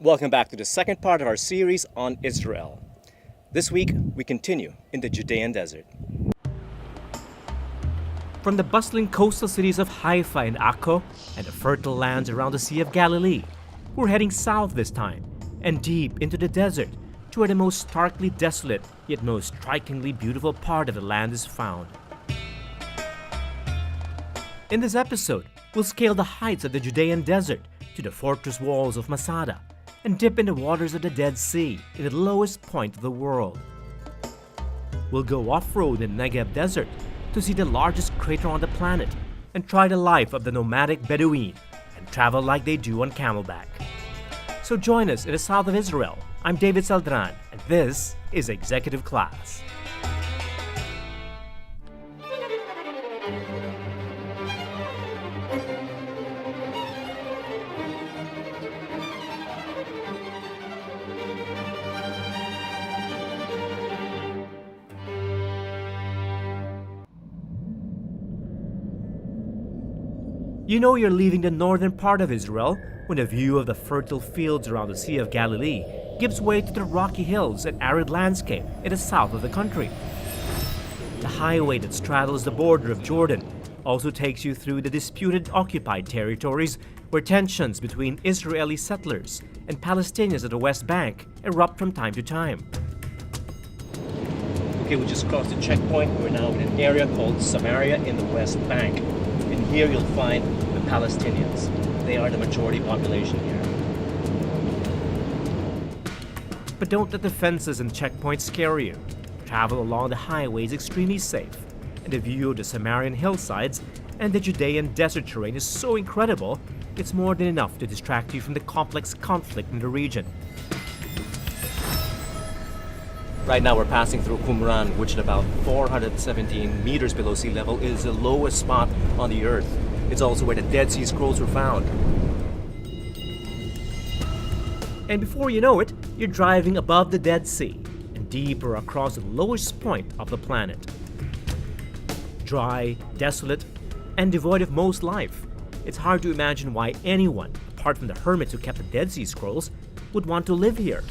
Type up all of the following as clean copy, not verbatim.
Welcome back to the second part of our series on Israel. This week, we continue in the Judean desert. From the bustling coastal cities of Haifa and Akko and the fertile lands around the Sea of Galilee, we're heading south this time and deep into the desert to where the most starkly desolate yet most strikingly beautiful part of the land is found. In this episode, we'll scale the heights of the Judean desert to the fortress walls of Masada and dip in the waters of the Dead Sea in the lowest point of the world. We'll go off-road in the Negev desert to see the largest crater on the planet and try the life of the nomadic Bedouin and travel like they do on camelback. So join us in the south of Israel. I'm David Saldran, and this is Executive Class. You know you're leaving the northern part of Israel when the view of the fertile fields around the Sea of Galilee gives way to the rocky hills and arid landscape in the south of the country. The highway that straddles the border of Jordan also takes you through the disputed occupied territories where tensions between Israeli settlers and Palestinians at the West Bank erupt from time to time. Okay, we just crossed the checkpoint. We're now in an area called Samaria in the West Bank. And here you'll find the Palestinians. They are the majority population here. But don't let the fences and checkpoints scare you. Travel along the highway is extremely safe, and the view of the Samarian hillsides and the Judean desert terrain is so incredible, it's more than enough to distract you from the complex conflict in the region. Right now we're passing through Qumran, which at about 417 meters below sea level is the lowest spot on the earth. It's also where the Dead Sea Scrolls were found. And before you know it, you're driving above the Dead Sea and deeper across the lowest point of the planet. Dry, desolate, and devoid of most life, it's hard to imagine why anyone, apart from the hermits who kept the Dead Sea Scrolls, would want to live here.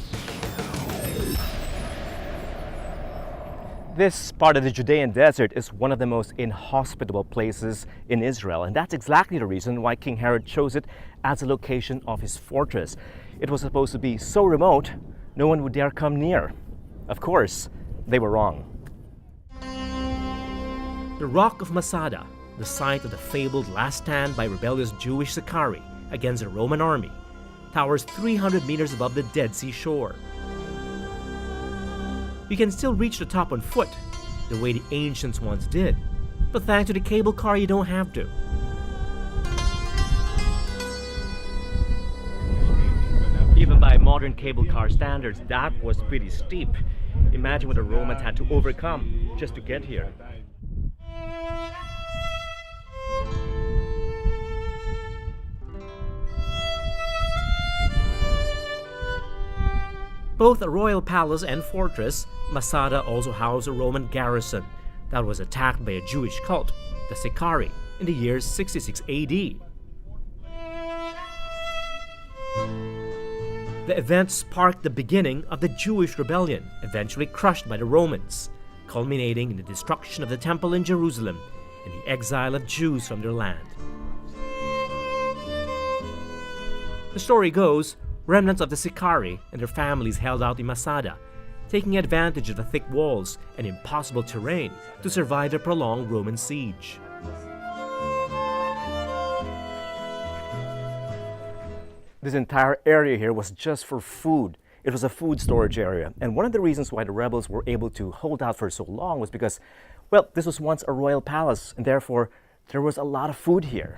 This part of the Judean desert is one of the most inhospitable places in Israel, and that's exactly the reason why King Herod chose it as the location of his fortress. It was supposed to be so remote, no one would dare come near. Of course, they were wrong. The Rock of Masada, the site of the fabled last stand by rebellious Jewish Sicarii against the Roman army, towers 300 meters above the Dead Sea shore. You can still reach the top on foot, the way the ancients once did, but thanks to the cable car you don't have to. Even by modern cable car standards, that was pretty steep. Imagine what the Romans had to overcome just to get here. Both a royal palace and fortress, Masada also housed a Roman garrison that was attacked by a Jewish cult, the Sicarii, in the year 66 AD. The event sparked the beginning of the Jewish rebellion, eventually crushed by the Romans, culminating in the destruction of the temple in Jerusalem and the exile of Jews from their land. The story goes, remnants of the Sicarii and their families held out in Masada, taking advantage of the thick walls and impossible terrain to survive the prolonged Roman siege. This entire area here was just for food. It was a food storage area. And one of the reasons why the rebels were able to hold out for so long was because, well, this was once a royal palace, and therefore there was a lot of food here.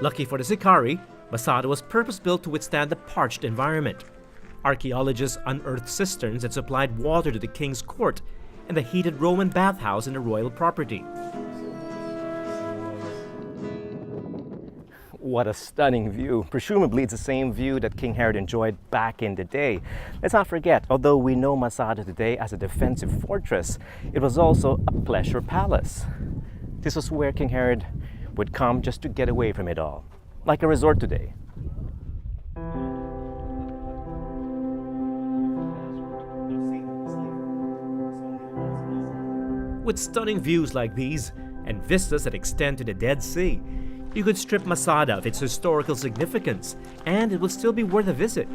Lucky for the Sicarii, Masada was purpose-built to withstand the parched environment. Archaeologists unearthed cisterns that supplied water to the king's court and the heated Roman bathhouse in the royal property. What a stunning view. Presumably it's the same view that King Herod enjoyed back in the day. Let's not forget, although we know Masada today as a defensive fortress, it was also a pleasure palace. This was where King Herod would come just to get away from it all, like a resort today. With stunning views like these and vistas that extend to the Dead Sea, you could strip Masada of its historical significance and it would still be worth a visit.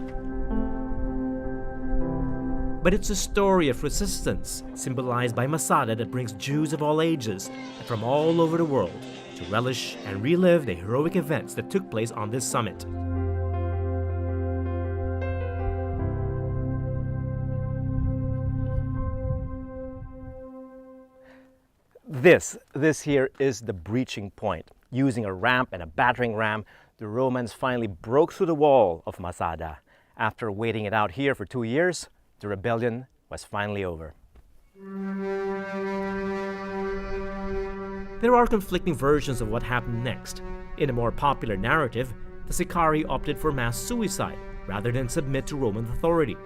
But it's a story of resistance, symbolized by Masada, that brings Jews of all ages and from all over the world to relish and relive the heroic events that took place on this summit. This here is the breaching point. Using a ramp and a battering ram, the Romans finally broke through the wall of Masada. After waiting it out here for 2 years, the rebellion was finally over. There are conflicting versions of what happened next. In a more popular narrative, the Sicarii opted for mass suicide rather than submit to Roman authority.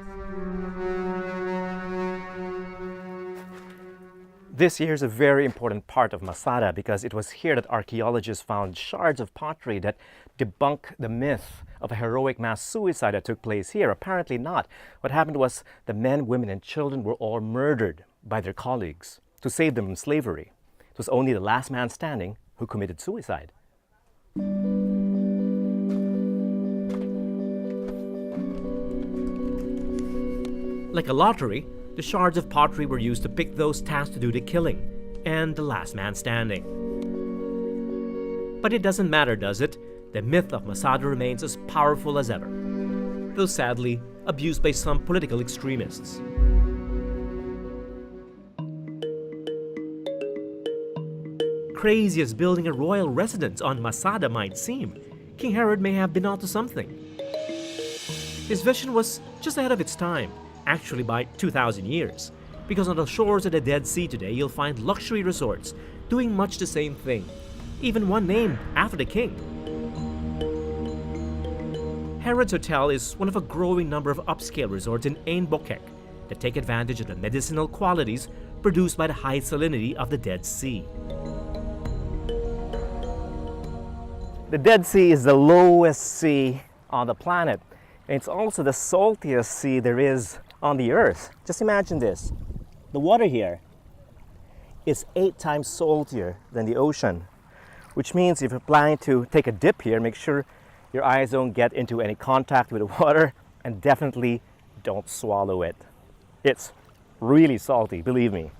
This here is a very important part of Masada because it was here that archaeologists found shards of pottery that debunk the myth of a heroic mass suicide that took place here. Apparently not. What happened was the men, women, and children were all murdered by their colleagues to save them from slavery. It was only the last man standing who committed suicide. Like a lottery, the shards of pottery were used to pick those tasked to do the killing, and the last man standing. But it doesn't matter, does it? The myth of Masada remains as powerful as ever, though sadly abused by some political extremists. Crazy as building a royal residence on Masada might seem, King Herod may have been onto something. His vision was just ahead of its time, actually by 2,000 years, because on the shores of the Dead Sea today you'll find luxury resorts doing much the same thing, even one named after the king. Herod's Hotel is one of a growing number of upscale resorts in Ain Bokek that take advantage of the medicinal qualities produced by the high salinity of the Dead Sea. The Dead Sea is the lowest sea on the planet. And it's also the saltiest sea there is on the earth. Just imagine this. The water here is 8 times saltier than the ocean, which means if you're planning to take a dip here, make sure your eyes don't get into any contact with the water and definitely don't swallow it. It's really salty, believe me.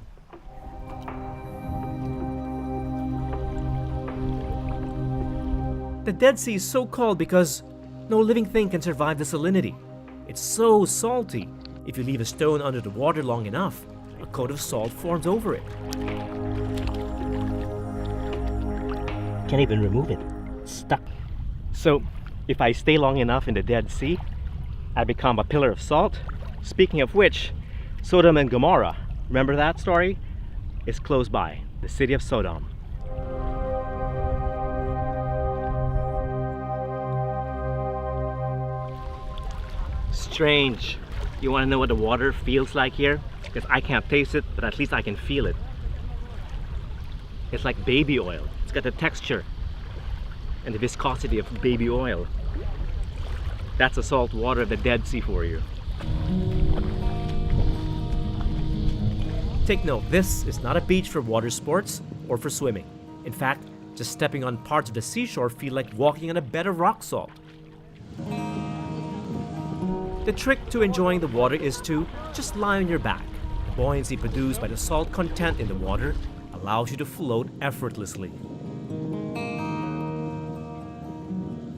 The Dead Sea is so cold because no living thing can survive the salinity. It's so salty, if you leave a stone under the water long enough, a coat of salt forms over it. Can't even remove it. It's stuck. So, if I stay long enough in the Dead Sea, I become a pillar of salt. Speaking of which, Sodom and Gomorrah, remember that story? It's close by, the city of Sodom. Strange. You want to know what the water feels like here? Because I can't taste it, but at least I can feel it. It's like baby oil. It's got the texture and the viscosity of baby oil. That's the salt water of the Dead Sea for you. Take note, this is not a beach for water sports or for swimming. In fact, just stepping on parts of the seashore feel like walking on a bed of rock salt. The trick to enjoying the water is to just lie on your back. The buoyancy produced by the salt content in the water allows you to float effortlessly.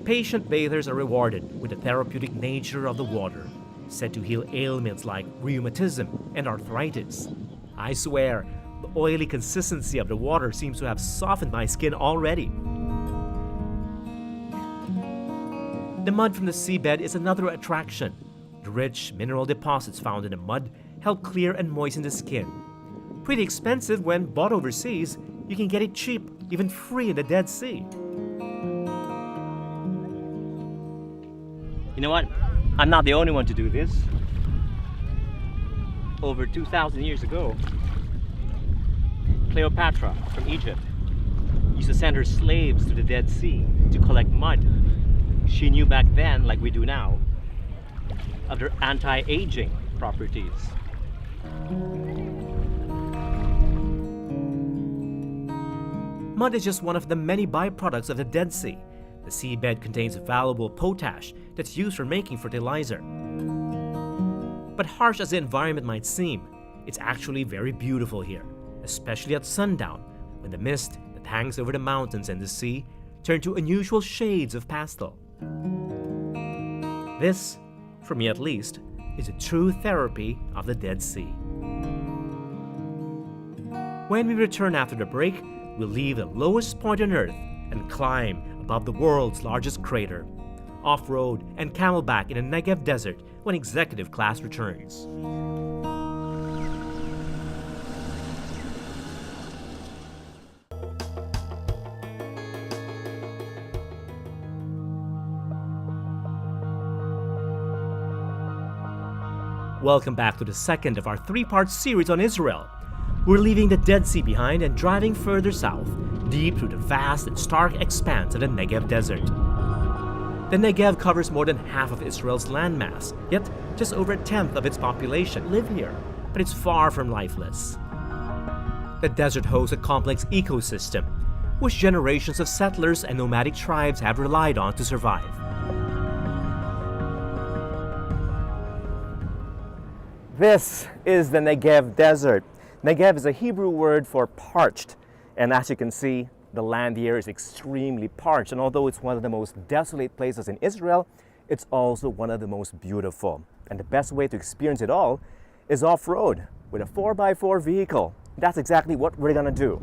Patient bathers are rewarded with the therapeutic nature of the water, said to heal ailments like rheumatism and arthritis. I swear, the oily consistency of the water seems to have softened my skin already. The mud from the seabed is another attraction. The rich mineral deposits found in the mud help clear and moisten the skin. Pretty expensive when bought overseas, you can get it cheap, even free in the Dead Sea. You know what? I'm not the only one to do this. Over 2,000 years ago, Cleopatra from Egypt used to send her slaves to the Dead Sea to collect mud. She knew back then, like we do now, of their anti-aging properties. Mud is just one of the many byproducts of the Dead Sea. The seabed contains valuable potash that's used for making fertilizer. But harsh as the environment might seem, it's actually very beautiful here, especially at sundown, when the mist that hangs over the mountains and the sea turn to unusual shades of pastel. This, for me at least, is a true therapy of the Dead Sea. When we return after the break, we'll leave the lowest point on Earth and climb above the world's largest crater, off-road and camelback in the Negev desert when executive class returns. Welcome back to the second of our three-part series on Israel. We're leaving the Dead Sea behind and driving further south, deep through the vast and stark expanse of the Negev desert. The Negev covers more than half of Israel's landmass, yet just over a tenth of its population live here, but it's far from lifeless. The desert hosts a complex ecosystem, which generations of settlers and nomadic tribes have relied on to survive. This is the Negev desert. Negev is a Hebrew word for parched, and as you can see, the land here is extremely parched, and although it's one of the most desolate places in Israel, it's also one of the most beautiful. And the best way to experience it all is off-road with a 4x4 vehicle. That's exactly what we're gonna do.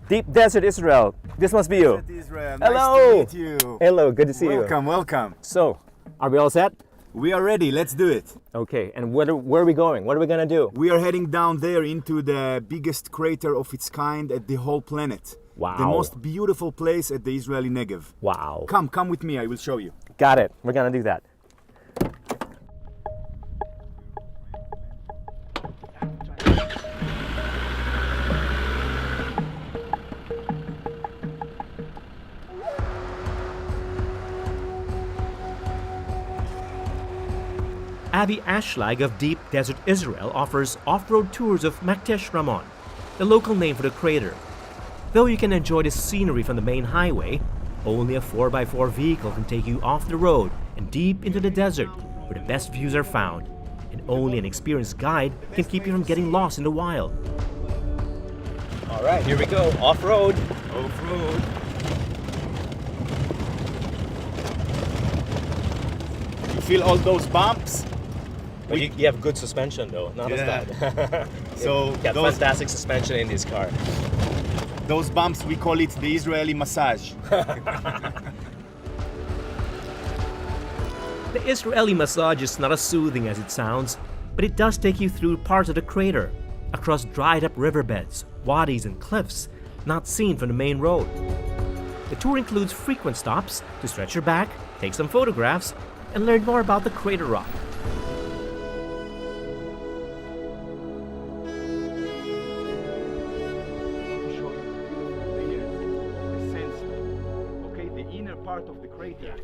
Deep Desert Israel, this must be you. Israel. Hello. Nice to meet you. Hello, good to see you. Welcome, welcome. So, are we all set? We are ready, let's do it. Okay, and where are we going? What are we gonna do? We are heading down there into the biggest crater of its kind at the whole planet. Wow. The most beautiful place at the Israeli Negev. Wow. Come with me, I will show you. Got it. We're gonna do that. Avi Ashlag of Deep Desert Israel offers off-road tours of Maktesh Ramon, the local name for the crater. Though you can enjoy the scenery from the main highway, only a 4x4 vehicle can take you off the road and deep into the desert where the best views are found, and only an experienced guide can keep you from getting lost in the wild. All right, here we go. Off-road. Off-road. You feel all those bumps? But you have good suspension though, not as bad. So You got fantastic suspension in this car. those bumps, we call it the Israeli massage. The Israeli massage is not as soothing as it sounds, but it does take you through parts of the crater, across dried-up riverbeds, wadis, and cliffs not seen from the main road. The tour includes frequent stops to stretch your back, take some photographs, and learn more about the crater rock.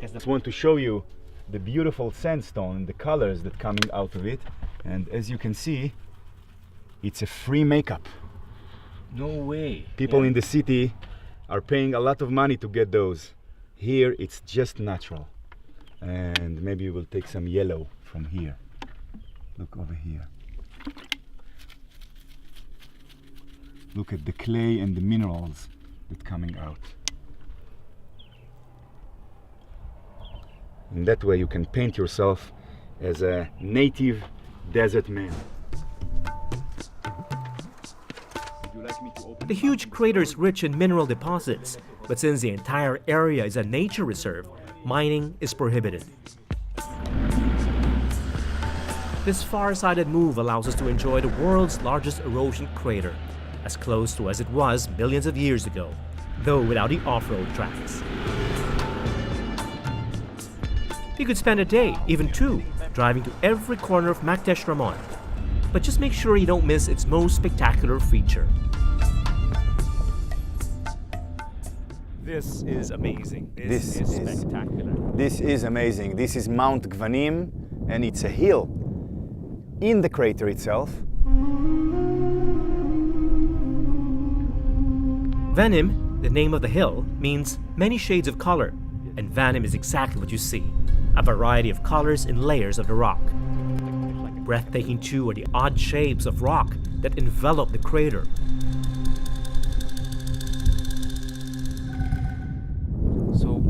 I just want to show you the beautiful sandstone and the colors that coming out of it, and as you can see, it's a free makeup. No way. People in the city are paying a lot of money to get those. Here it's just natural. And maybe we'll take some yellow from here. Look over here. Look at the clay and the minerals that coming out. In that way you can paint yourself as a native desert man. Would you like me to open The huge crater is rich in mineral deposits, but since the entire area is a nature reserve, mining is prohibited. This far-sighted move allows us to enjoy the world's largest erosion crater, as close to as it was millions of years ago, though without the off-road tracks. You could spend a day, even two, driving to every corner of Maktesh Ramon, but just make sure you don't miss its most spectacular feature. This is amazing. This is is- spectacular. This is amazing. This is Mount Gvanim, and it's a hill in the crater itself. Vanim, the name of the hill, means many shades of color, and Vanim is exactly what you see, a variety of colors in layers of the rock. Breathtaking too are the odd shapes of rock that envelop the crater. So,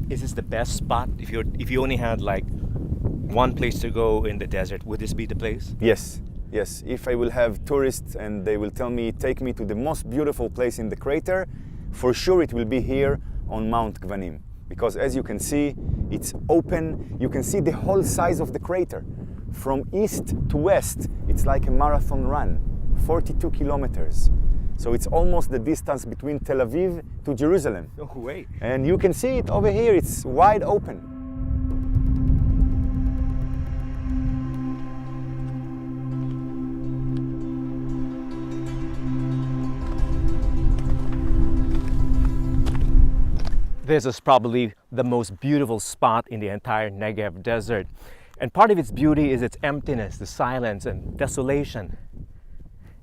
is this the best spot? If you only had like one place to go in the desert, would this be the place? Yes, yes. If I will have tourists and they will tell me, take me to the most beautiful place in the crater, for sure it will be here on Mount Gvanim. Because as you can see, it's open. You can see the whole size of the crater. From east to west, it's like a marathon run, 42 kilometers. So it's almost the distance between Tel Aviv to Jerusalem. No way. And you can see it over here, it's wide open. This is probably the most beautiful spot in the entire Negev desert. And part of its beauty is its emptiness, the silence and desolation.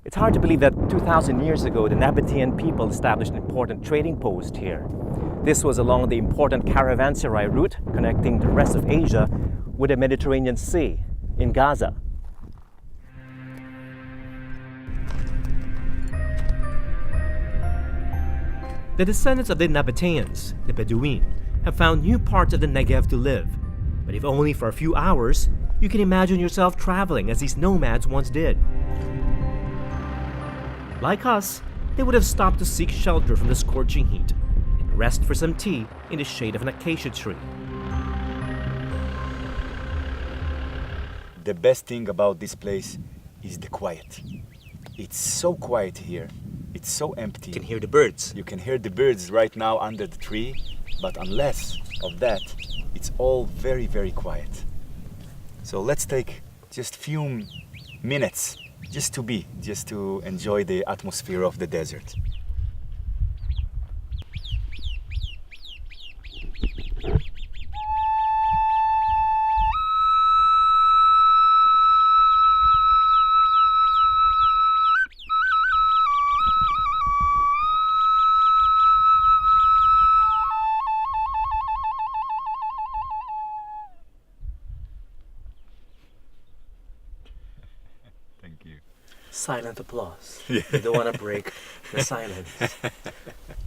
It's hard to believe that 2,000 years ago, the Nabatean people established an important trading post here. This was along the important caravanserai route connecting the rest of Asia with the Mediterranean Sea in Gaza. The descendants of the Nabateans, the Bedouin, have found new parts of the Negev to live. But if only for a few hours, you can imagine yourself traveling as these nomads once did. Like us, they would have stopped to seek shelter from the scorching heat and rest for some tea in the shade of an acacia tree. The best thing about this place is the quiet. It's so quiet here. It's so empty. You can hear the birds. You can hear the birds right now under the tree, but unless of that, it's all very, very quiet. So let's take just few minutes just to enjoy the atmosphere of the desert. Thank you. Silent applause. You don't want to break the silence.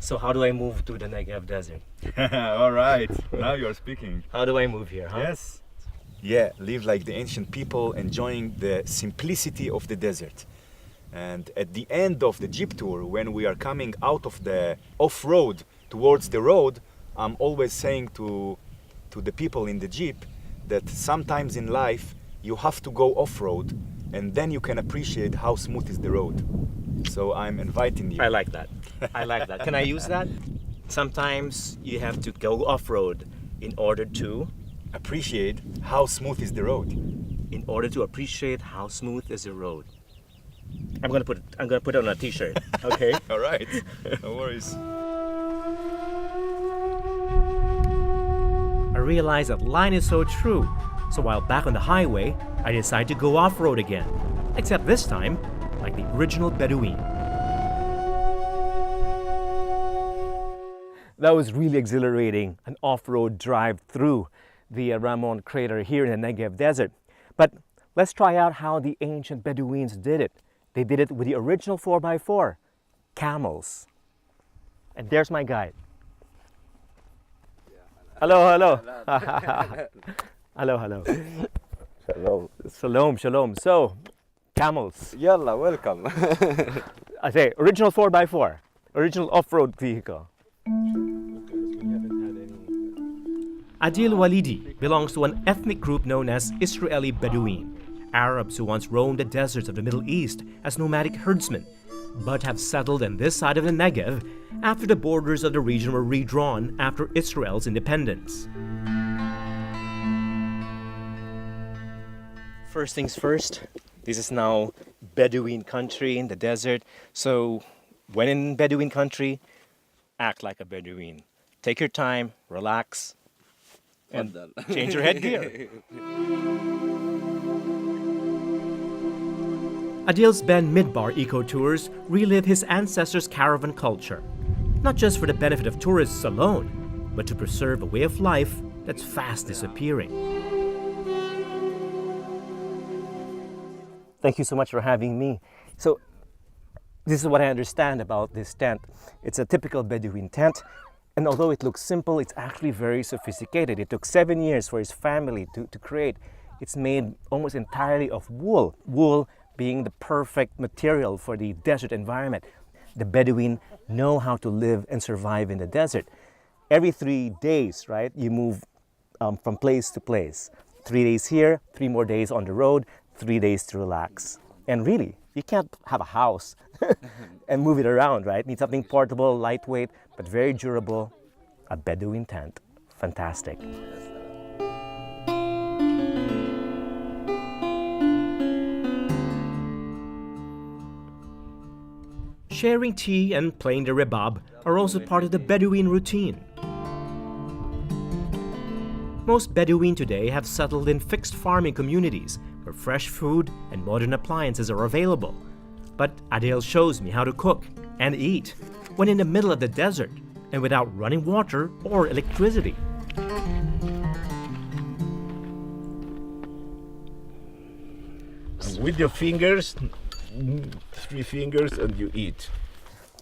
So how do I move to the Negev desert? All right, now you're speaking. How do I move here, huh? Yes. Yeah, live like the ancient people, enjoying the simplicity of the desert. And at the end of the Jeep tour, when we are coming out of the off-road towards the road, I'm always saying to the people in the Jeep that sometimes in life you have to go off-road, and then you can appreciate how smooth is the road. So I'm inviting you. I like that. I like that. Can I use that? Sometimes you have to go off-road in order to Appreciate how smooth is the road. appreciate how smooth is the road. I'm gonna put it on a t-shirt. Okay. All right, no worries. I realized that line is so true, so while back on the highway, I decided to go off-road again. Except this time, like the original Bedouin. That was really exhilarating, an off-road drive through the Ramon crater here in the Negev desert. But let's try out how the ancient Bedouins did it. They did it with the original 4x4, camels. And there's my guide. Hello, hello. Hello, hello. Shalom. Shalom, shalom. So, camels. Yalla, welcome. I say original 4x4, original off-road vehicle. Adil Walidi belongs to an ethnic group known as Israeli Bedouin, Arabs who once roamed the deserts of the Middle East as nomadic herdsmen, but have settled on this side of the Negev after the borders of the region were redrawn after Israel's independence. First things first, this is now Bedouin country in the desert. So when in Bedouin country, act like a Bedouin. Take your time, relax, and تفضل. change your headgear. Adil's Ben Midbar Eco Tours relive his ancestors' caravan culture, not just for the benefit of tourists alone, but to preserve a way of life that's fast disappearing. Thank you so much for having me. So, this is what I understand about this tent. It's a typical Bedouin tent, and although it looks simple, it's actually very sophisticated. It took 7 years for his family to create. It's made almost entirely of wool. Wool being the perfect material for the desert environment. The Bedouin know how to live and survive in the desert. Every 3 days, right, you move from place to place. 3 days here, 3 more days on the road, 3 days to relax. And really, you can't have a house and move it around, right? Need something portable, lightweight, but very durable. A Bedouin tent. Fantastic. Sharing tea and playing the rebab are also part of the Bedouin routine. Most Bedouin today have settled in fixed farming communities where fresh food and modern appliances are available. But Adil shows me how to cook and eat when in the middle of the desert and without running water or electricity. With your fingers, 3 fingers, and you eat.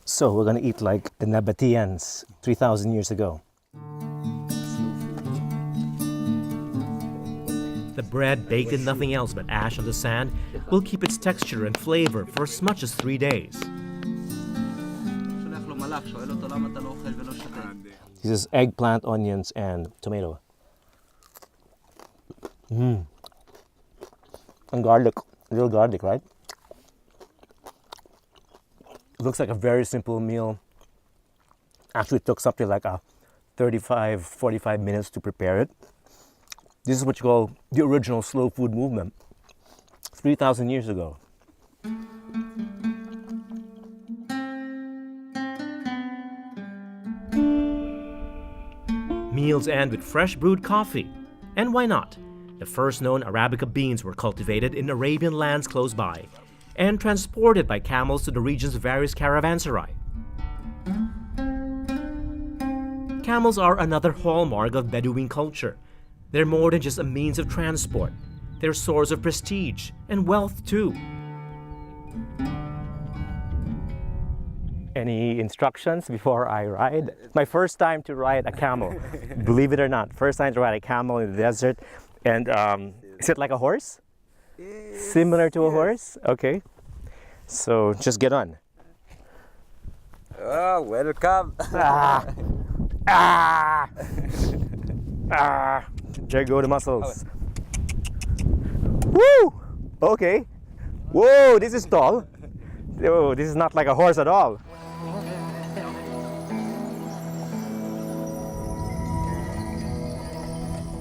So we're gonna eat like the Nabateans 3,000 years ago. The bread, baked in nothing else but ash on the sand, will keep its texture and flavor for as much as 3 days. This is eggplant, onions, and tomato. And garlic, little garlic, right? It looks like a very simple meal. Actually, it took something like 35, 45 minutes to prepare it. This is what you call the original slow food movement, 3,000 years ago. Meals end with fresh brewed coffee. And why not? The first known Arabica beans were cultivated in Arabian lands close by and transported by camels to the region's various caravanserai. Camels are another hallmark of Bedouin culture. They're more than just a means of transport. They're a source of prestige and wealth too. Any instructions before I ride? My first time to ride a camel, believe it or not. First time to ride a camel in the desert. And is it like a horse? Similar to a horse? Okay. So just get on. Oh, welcome. There go the muscles. Woo! Okay. Whoa, this is tall. Oh, this is not like a horse at all.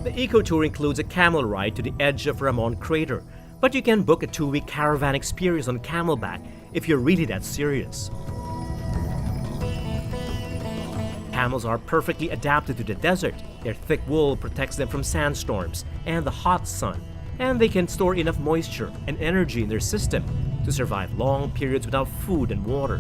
The eco tour includes a camel ride to the edge of Ramon Crater, but you can book a 2-week caravan experience on Camelback if you're really that serious. Camels are perfectly adapted to the desert. Their thick wool protects them from sandstorms and the hot sun, and they can store enough moisture and energy in their system to survive long periods without food and water.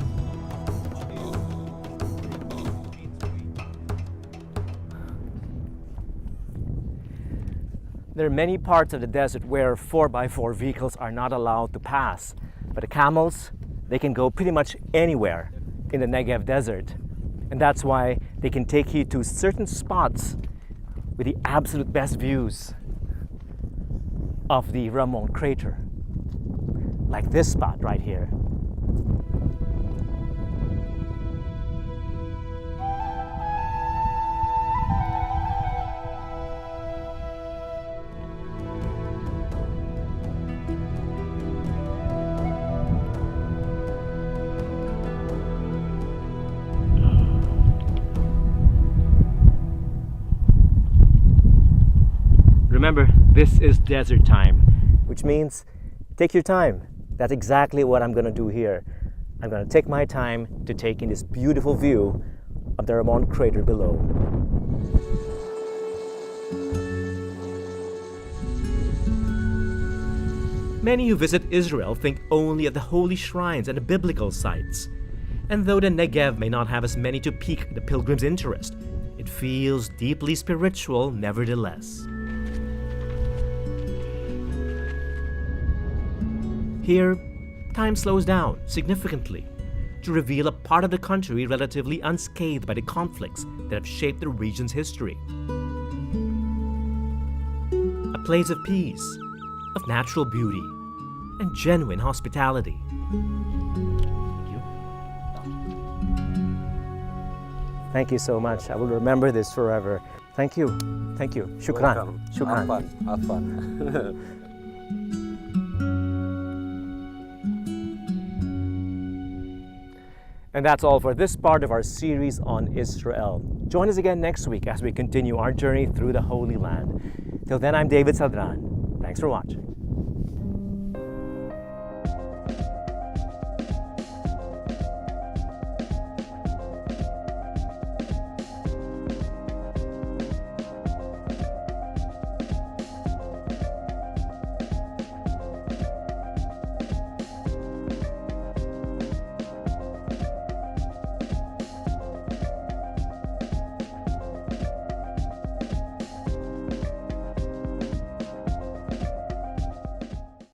There are many parts of the desert where 4x4 vehicles are not allowed to pass, but the camels, they can go pretty much anywhere in the Negev desert. And that's why they can take you to certain spots with the absolute best views of the Ramon Crater. Like this spot right here. Remember, this is desert time, which means take your time. That's exactly what I'm gonna do here. I'm gonna take my time to take in this beautiful view of the Ramon crater below. Many who visit Israel think only of the holy shrines and the biblical sites. And though the Negev may not have as many to pique the pilgrim's interest, it feels deeply spiritual nevertheless. Here, time slows down significantly to reveal a part of the country relatively unscathed by the conflicts that have shaped the region's history. A place of peace, of natural beauty, and genuine hospitality. Thank you so much. I will remember this forever. Thank you. Thank you. Shukran. Welcome. Shukran. Have fun. And that's all for this part of our series on Israel. Join us again next week as we continue our journey through the Holy Land. Till then, I'm David Sadran. Thanks for watching.